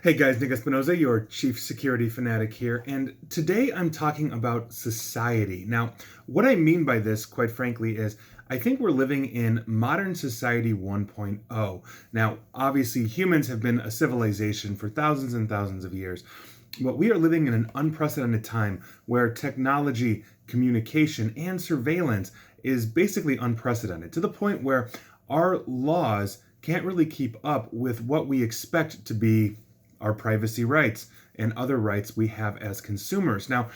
Hey guys, Nick Espinoza, your chief security fanatic here, and today I'm talking about society. Now, what I mean by this, quite frankly, is I think we're living in modern society 1.0. Now, obviously, humans have been a civilization for thousands and thousands of years, but we are living in an unprecedented time where technology, communication, and surveillance is basically unprecedented to the point where our laws can't really keep up with what we expect to be our privacy rights and other rights we have as consumers. Now,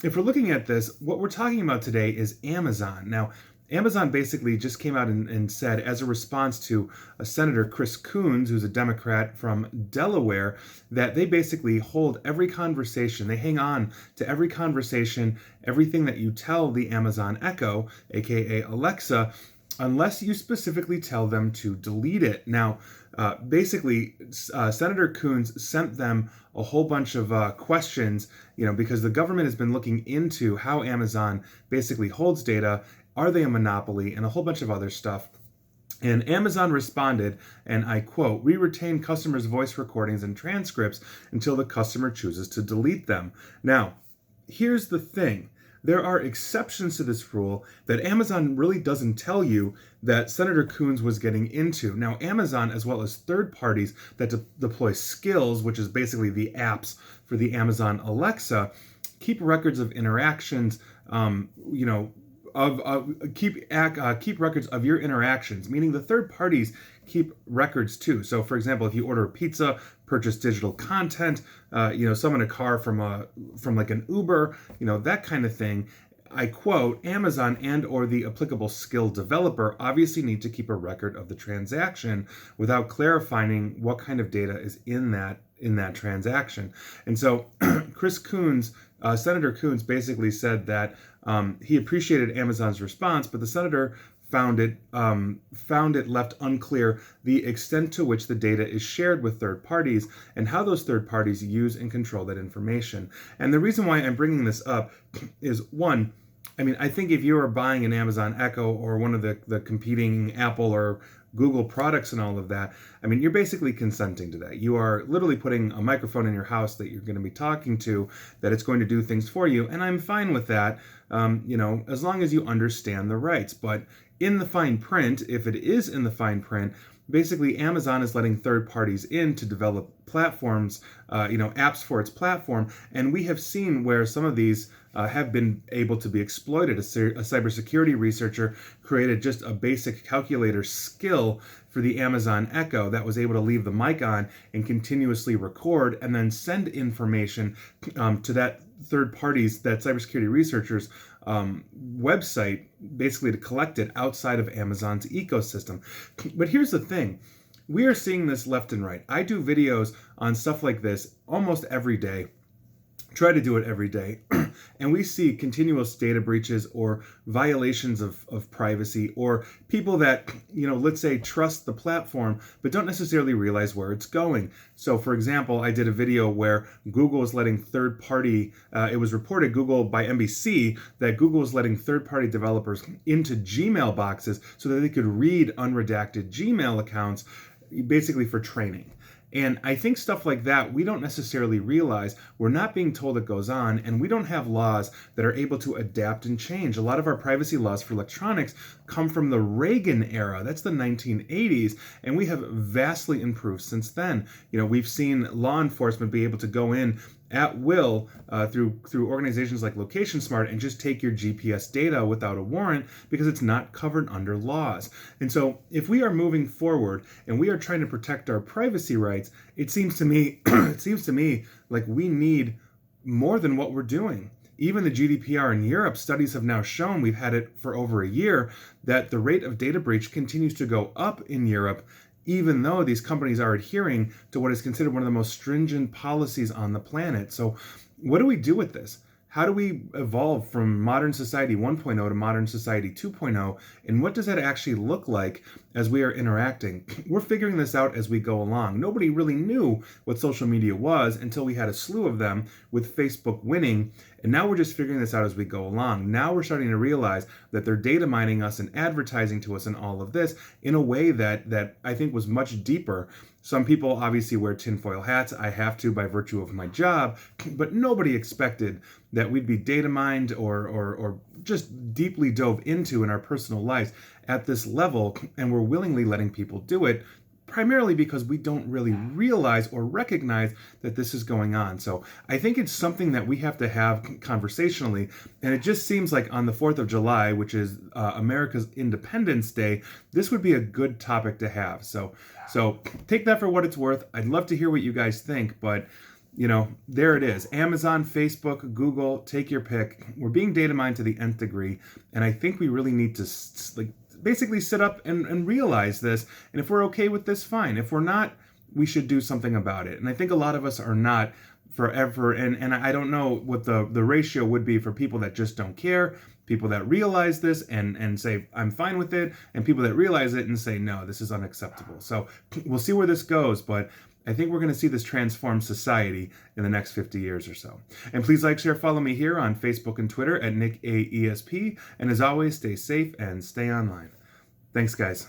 if we're looking at this, what we're talking about today is Amazon. Now, Amazon basically just came out and said, as a response to a Senator Chris Coons, who's a Democrat from Delaware, that they basically hold every conversation. They hang on to every conversation, everything that you tell the Amazon Echo, aka Alexa, unless you specifically tell them to delete it. Now, Senator Coons sent them a whole bunch of questions, because the government has been looking into how Amazon basically holds data. Are they a monopoly? And a whole bunch of other stuff. And Amazon responded, and I quote, "We retain customers' voice recordings and transcripts until the customer chooses to delete them." Now, here's the thing. There are exceptions to this rule that Amazon really doesn't tell you that Senator Coons was getting into. Now, Amazon, as well as third parties that deploy skills, which is basically the apps for the Amazon Alexa, keep records of interactions, keep records of your interactions, meaning the third parties keep records too. So, for example, if you order a pizza, purchase digital content, summon a car from like an Uber, that kind of thing. I quote, "Amazon and or the applicable skill developer obviously need to keep a record of the transaction without clarifying what kind of data is in that transaction." And so Chris Coons, Senator Coons, basically said that he appreciated Amazon's response, but the senator found it left unclear the extent to which the data is shared with third parties and how those third parties use and control that information. And the reason why I'm bringing this up is, one, I think if you are buying an Amazon Echo or one of the competing Apple or Google products and all of that, you're basically consenting to that. You are literally putting a microphone in your house that you're going to be talking to, that it's going to do things for you, and I'm fine with that, as long as you understand the rights. But in the fine print, if it is in the fine print, basically Amazon is letting third parties in to develop platforms, apps for its platform, and we have seen where some of these have been able to be exploited. A cybersecurity researcher created just a basic calculator skill for the Amazon Echo that was able to leave the mic on and continuously record and then send information to that third parties, that cybersecurity researchers' website, basically to collect it outside of Amazon's ecosystem. But here's the thing. We are seeing this left and right. I do videos on stuff like this almost every day. Try to do it every day. And we see continuous data breaches or violations of privacy, or people that, let's say trust the platform, but don't necessarily realize where it's going. So for example, I did a video where Google was letting third party, it was reported by NBC that Google was letting third party developers into Gmail boxes so that they could read unredacted Gmail accounts, basically for training. And I think stuff like that, we don't necessarily realize. We're not being told it goes on, and we don't have laws that are able to adapt and change. A lot of our privacy laws for electronics come from the Reagan era. That's the 1980s, and we have vastly improved since then. We've seen law enforcement be able to go in at will through organizations like Location Smart and just take your GPS data without a warrant because it's not covered under laws. And so if we are moving forward and we are trying to protect our privacy rights, it seems to me like we need more than what we're doing. Even the GDPR in Europe, studies have now shown, we've had it for over a year, that the rate of data breach continues to go up in Europe, even though these companies are adhering to what is considered one of the most stringent policies on the planet. So what do we do with this? How do we evolve from modern society 1.0 to modern society 2.0? And what does that actually look like as we are interacting? We're figuring this out as we go along. Nobody really knew what social media was until we had a slew of them, with Facebook winning. And now we're just figuring this out as we go along. Now we're starting to realize that they're data mining us and advertising to us and all of this in a way that I think was much deeper. Some people obviously wear tinfoil hats. I have to by virtue of my job, but nobody expected that we'd be data mined or just deeply dove into in our personal lives at this level, and we're willingly letting people do it, primarily because we don't really realize or recognize that this is going on. So I think it's something that we have to have conversationally. And it just seems like on the 4th of July, which is America's Independence Day, this would be a good topic to have. So take that for what it's worth. I'd love to hear what you guys think, but there it is. Amazon, Facebook, Google, take your pick. We're being data mined to the nth degree. And I think we really need to basically sit up and realize this. And if we're okay with this, fine. If we're not, we should do something about it. And I think a lot of us are not forever. And I don't know what the ratio would be for people that just don't care, people that realize this and say, I'm fine with it, and people that realize it and say, no, this is unacceptable. So we'll see where this goes, but I think we're going to see this transform society in the next 50 years or so. And please like, share, follow me here on Facebook and Twitter at NickAESP. And as always, stay safe and stay online. Thanks, guys.